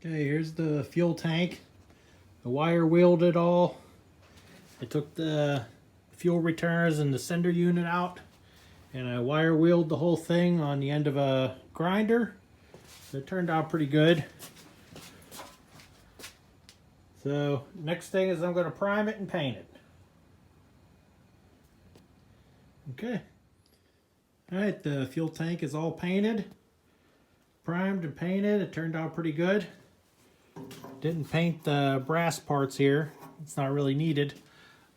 Okay, here's the fuel tank. I wire wheeled it all. I took the fuel returners and the sender unit out, and I wire wheeled the whole thing on the end of a grinder. So it turned out pretty good. So next thing is I'm going to prime it and paint it. Okay. Alright, the fuel tank is all painted. Primed and painted. It turned out pretty good. Didn't paint the brass parts here. It's not really needed.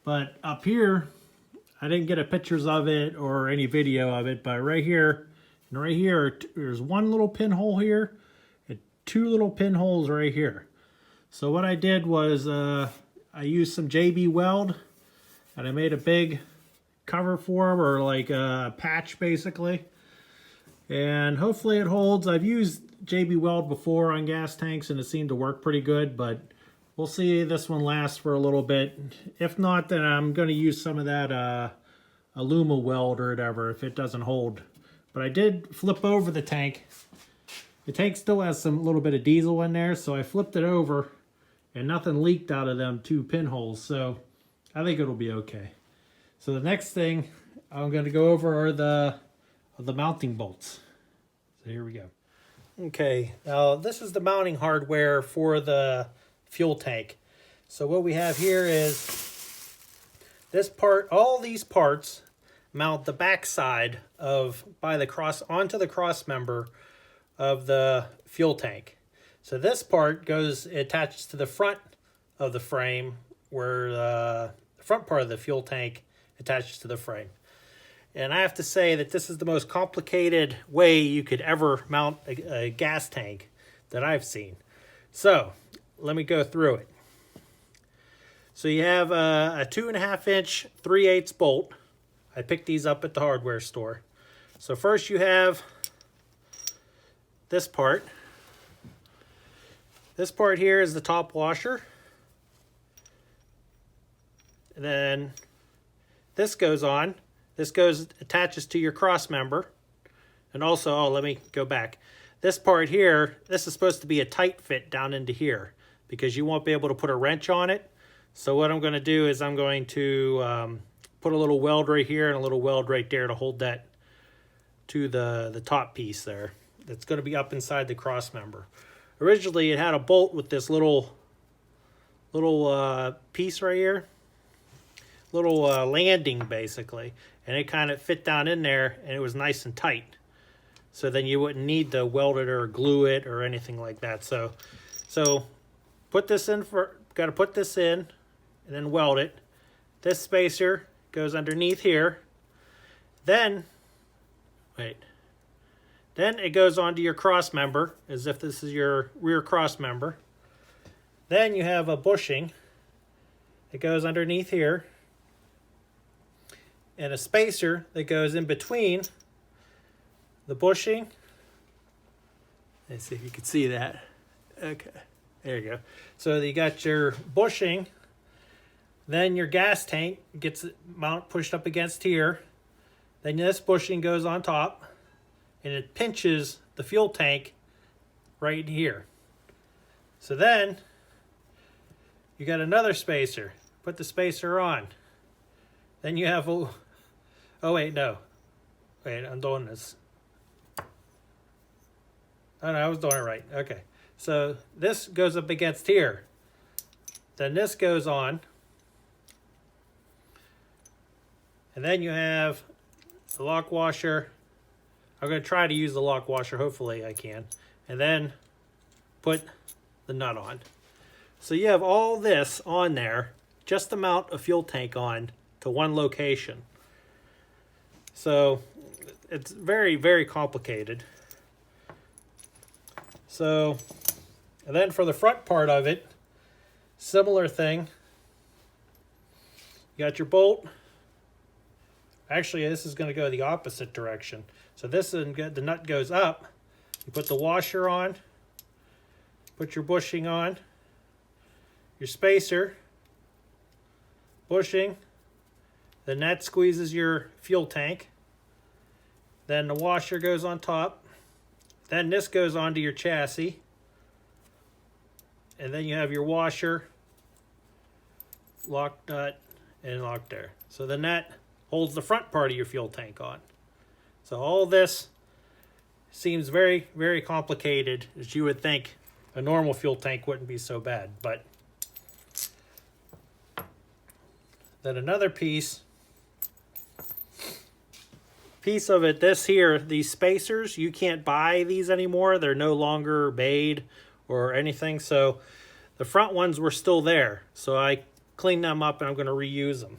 But up here, I didn't get a pictures of it or any video of it, but right here and right here, there's one little pinhole here and two little pinholes right here. So what I did was I used some JB Weld and I made a big cover for them, or like a patch basically. And hopefully it holds. I've used JB Weld before on gas tanks and it seemed to work pretty good, but we'll see this one lasts for a little bit. If not, then I'm going to use some of that Aluma Weld or whatever if it doesn't hold. But I did flip over the tank. The tank still has some little bit of diesel in there, so I flipped it over and nothing leaked out of them two pinholes, so I think it'll be okay. So the next thing I'm going to go over are the mounting bolts. So here we go. Okay, now this is the mounting hardware for the fuel tank. So what we have here is this part, all these parts mount the back side of onto the cross member of the fuel tank. So this part attaches to the front of the frame, where the front part of the fuel tank attaches to the frame. And I have to say that this is the most complicated way you could ever mount a gas tank that I've seen. So let me go through it. So you have a 2.5 inch 3/8 bolt. I picked these up at the hardware store. So first you have this part. This part here is the top washer. And then this goes on. This attaches to your cross member. And also, oh, let me go back. This part here, this is supposed to be a tight fit down into here because you won't be able to put a wrench on it. So what I'm going to do is I'm going to put a little weld right here and a little weld right there to hold that to the top piece there. That's going to be up inside the cross member. Originally, it had a bolt with this little piece right here. Little landing basically, and it kind of fit down in there and it was nice and tight, so then you wouldn't need to weld it or glue it or anything like that. So put this in, got to put this in and then weld it. This spacer goes underneath here, then it goes onto your cross member as if this is your rear cross member. Then you have a bushing. It goes underneath here, and a spacer that goes in between the bushing. Let's see if you can see that. Okay, there you go. So you got your bushing, then your gas tank gets pushed up against here. Then this bushing goes on top, and it pinches the fuel tank right here. So then you got another spacer. Put the spacer on. Then you have a... Oh, wait, no. Wait, I'm doing this. Oh, no, I was doing it right. Okay. So this goes up against here. Then this goes on. And then you have the lock washer. I'm going to try to use the lock washer. Hopefully I can. And then put the nut on. So you have all this on there just to mount a fuel tank on to one location. So it's very, very complicated. So, and then for the front part of it, similar thing. You got your bolt. Actually, this is going to go the opposite direction. So this is, the nut goes up. You put the washer on. Put your bushing on. Your spacer. Bushing. Then that squeezes your fuel tank. Then the washer goes on top. Then this goes onto your chassis. and then you have your washer, lock nut, and lock there. So the nut holds the front part of your fuel tank on. So all this seems very, very complicated, as you would think a normal fuel tank wouldn't be so bad. But then another piece of it, this here, these spacers, you can't buy these anymore. They're no longer made or anything. So the front ones were still there. So I cleaned them up and I'm going to reuse them.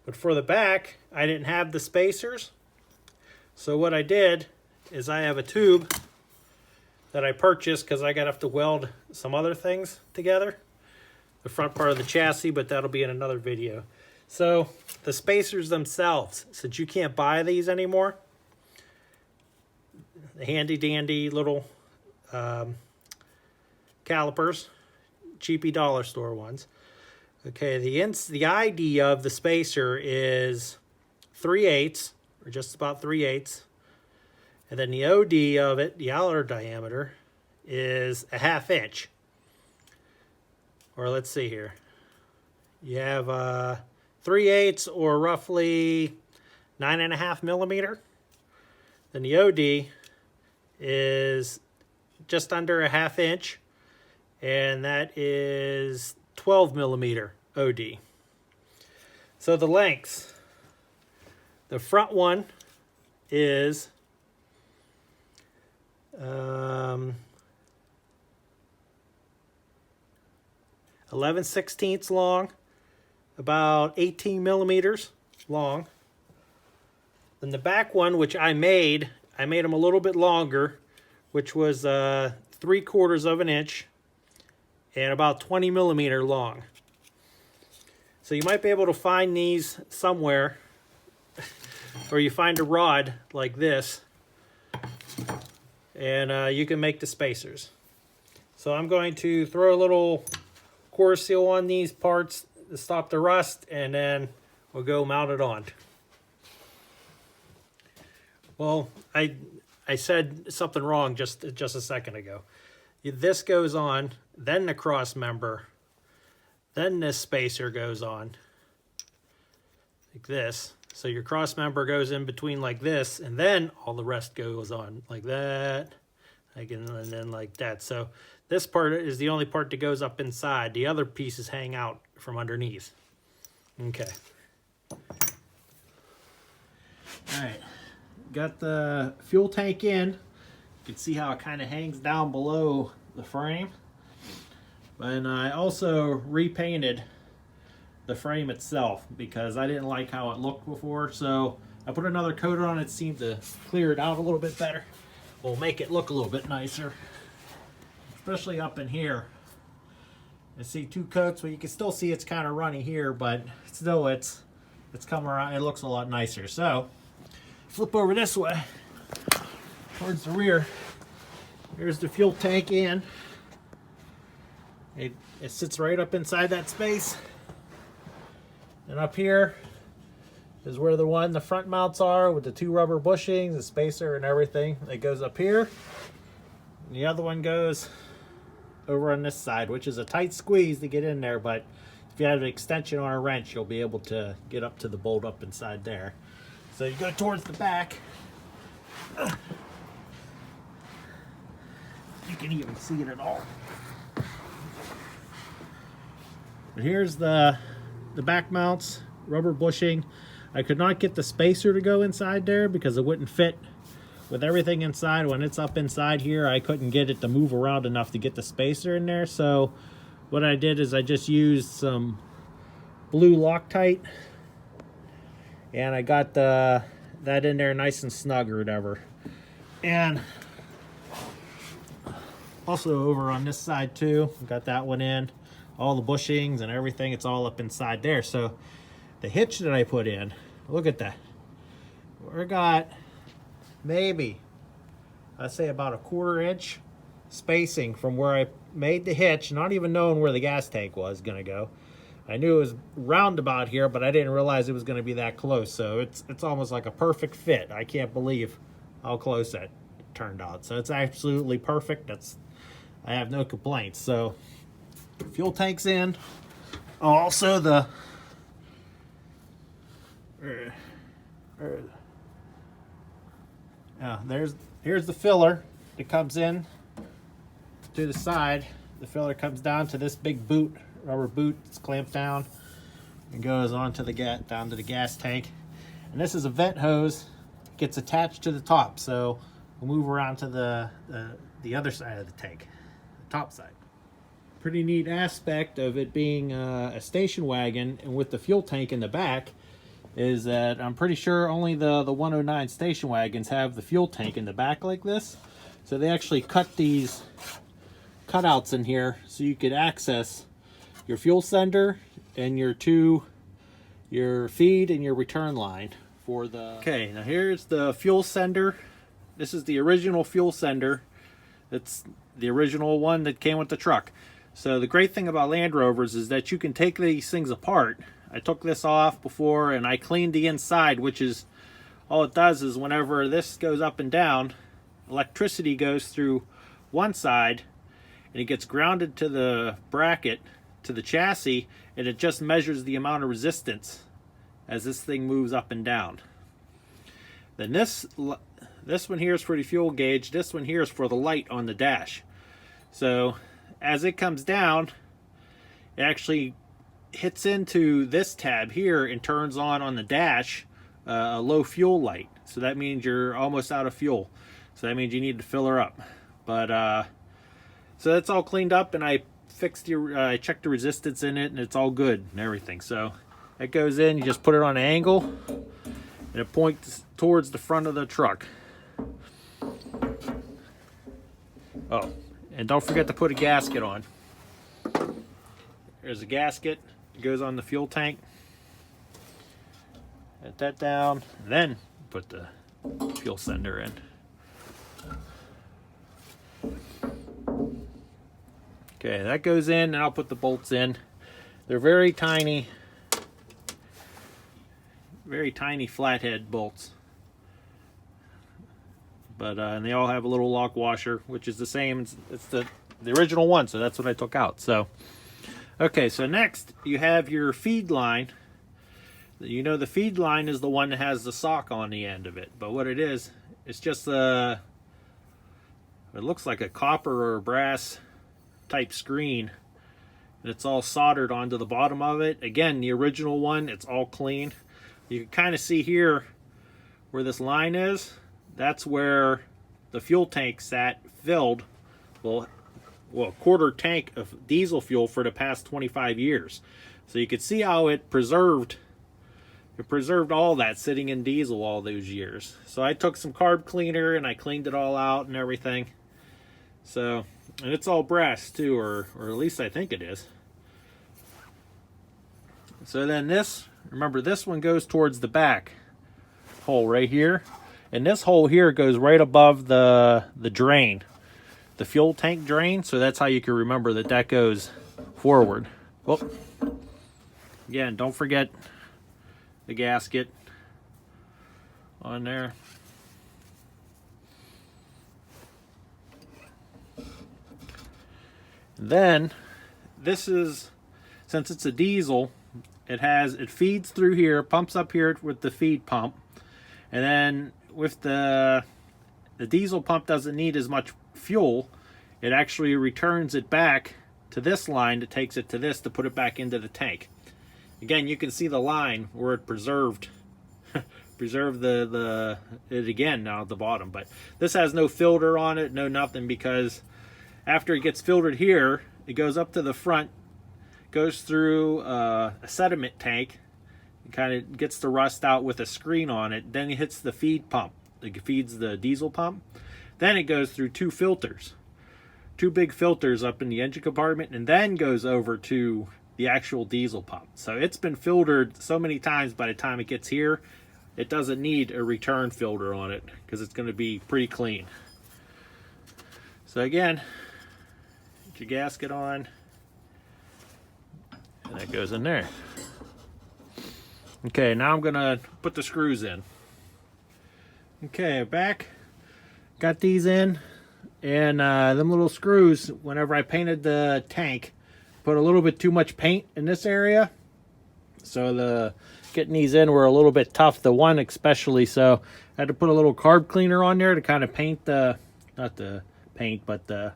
But for the back, I didn't have the spacers. So what I did is I have a tube that I purchased because I got to have to weld some other things together. The front part of the chassis, but that'll be in another video. So the spacers themselves, since you can't buy these anymore, the handy dandy little calipers, cheapy dollar store ones. Okay, the ID of the spacer is 3/8, or just about 3/8. And then the OD of it, the outer diameter, is a 1/2 inch. Or let's see here. You have 3/8 or roughly 9.5 millimeter. Then the OD is just under a 1/2 inch, and that is 12 millimeter OD. So the lengths. The front one is 11/16 long, about 18 millimeters long. Then the back one, which I made them a little bit longer, which was 3/4 of an inch and about 20 millimeter long. So you might be able to find these somewhere, or you find a rod like this, and you can make the spacers. So I'm going to throw a little core seal on these parts to stop the rust, and then we'll go mount it on. Well, I said something wrong just a second ago. This goes on, then the cross member, then this spacer goes on like this. So your cross member goes in between like this, and then all the rest goes on like that, and then like that. So this part is the only part that goes up inside. The other pieces hang out from underneath. Okay. All right. Got the fuel tank in. You can see how it kind of hangs down below the frame. And I also repainted the frame itself because I didn't like how it looked before. So I put another coat on it, seemed to clear it out a little bit better. We'll make it look a little bit nicer. Especially up in here. I see 2 coats, but you can still see it's kind of runny here, but still it's coming around. It looks a lot nicer. So flip over this way towards the rear. Here's the fuel tank in. It sits right up inside that space. And up here is where the front mounts are with the 2 rubber bushings, the spacer and everything. It goes up here. And the other one goes over on this side, which is a tight squeeze to get in there, but if you have an extension or a wrench, you'll be able to get up to the bolt up inside there. So you go towards the back. You can even see it at all. But here's the back mounts, rubber bushing. I could not get the spacer to go inside there because it wouldn't fit with everything inside. When it's up inside here, I couldn't get it to move around enough to get the spacer in there. So what I did is I just used some blue Loctite, and I got that in there nice and snug or whatever. And also over on this side too, got that one in. All the bushings and everything, it's all up inside there. So the hitch that I put in, look at that. We got maybe, I'd say about a 1/4 inch spacing from where I made the hitch, not even knowing where the gas tank was gonna go. I knew it was roundabout here, but I didn't realize it was gonna be that close. So it's almost like a perfect fit. I can't believe how close that turned out. So it's absolutely perfect. I have no complaints. So fuel tank's in. Also the here's the filler that comes in to the side. The filler comes down to this big boot, rubber boot that's clamped down and goes onto the down to the gas tank. And this is a vent hose, gets attached to the top. So we'll move around to the other side of the tank, the top side. Pretty neat aspect of it being a station wagon and with the fuel tank in the back is that I'm pretty sure only the 109 station wagons have the fuel tank in the back like this. So they actually cut these cutouts in here so you could access your fuel sender and your feed and your return line for the... Okay, now here's the fuel sender. This is the original fuel sender. It's the original one that came with the truck. So the great thing about Land Rovers is that you can take these things apart. I took this off before and I cleaned the inside, which is all it does is whenever this goes up and down, electricity goes through one side and it gets grounded to the bracket, to the chassis, and it just measures the amount of resistance as this thing moves up and down. Then this one here is for the fuel gauge. This one here is for the light on the dash. So as it comes down, it actually hits into this tab here and turns on the dash a low fuel light. So that means you're almost out of fuel. So that means you need to fill her up. But so that's all cleaned up, and I fixed I checked the resistance in it, and it's all good and everything. So that goes in. You just put it on an angle, and it points towards the front of the truck. Oh, and don't forget to put a gasket on. There's a gasket. It goes on the fuel tank. Set that down, and then put the fuel sender in. Okay, that goes in, and I'll put the bolts in. They're very tiny flathead bolts. But and they all have a little lock washer, which is the same. It's the original one, so that's what I took out. So, okay, so next you have your feed line. You know the feed line is the one that has the sock on the end of it. But what it is, it's just it looks like a copper or brass type screen. And it's all soldered onto the bottom of it. Again, the original one, it's all clean. You can kind of see here where this line is. That's where the fuel tank sat filled, well, a quarter tank of diesel fuel for the past 25 years. So you could see how it preserved all that sitting in diesel all those years. So I took some carb cleaner and I cleaned it all out and everything. So, and it's all brass too, or at least I think it is. So then remember this one goes towards the back hole right here. And this hole here goes right above the drain, the fuel tank drain. So that's how you can remember that goes forward. Well, again, don't forget the gasket on there. And then this is, since it's a diesel, it feeds through here, pumps up here with the feed pump, and then with the diesel pump doesn't need as much fuel, it actually returns it back to this line that takes it to this to put it back into the tank. Again, you can see the line where it preserved it again now at the bottom. But this has no filter on it, no nothing, because after it gets filtered here, it goes up to the front, goes through a sediment tank, kind of gets the rust out with a screen on it. Then it hits the feed pump. It feeds the diesel pump. Then it goes through two big filters up in the engine compartment, and then goes over to the actual diesel pump. So it's been filtered so many times by the time it gets here, it doesn't need a return filter on it because it's going to be pretty clean. So again, get your gasket on, and that goes in there. Okay, now I'm gonna put the screws in. Okay, back, got these in. and them little screws, whenever I painted the tank, put a little bit too much paint in this area. So the getting these in were a little bit tough, the one especially. So I had to put a little carb cleaner on there to kind of paint the, not the paint, but the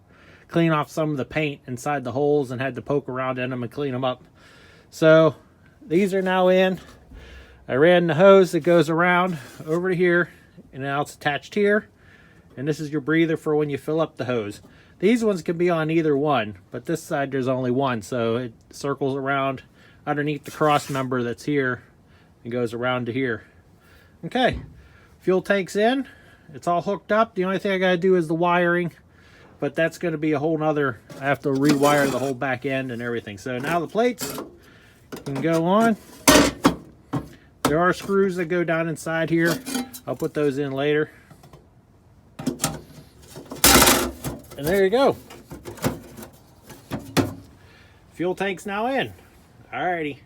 clean off some of the paint inside the holes, and had to poke around in them and clean them up. So these are now in. I ran the hose that goes around over to here, and now it's attached here. And this is your breather for when you fill up the hose. These ones can be on either one, but this side there's only one, so it circles around underneath the cross member that's here and goes around to here. Okay, fuel tank's in. It's all hooked up. The only thing I gotta do is the wiring, but that's gonna be a whole nother, I have to rewire the whole back end and everything. So now the plates can go on. There are screws that go down inside here. I'll put those in later. And there you go. Fuel tank's now in. Alrighty.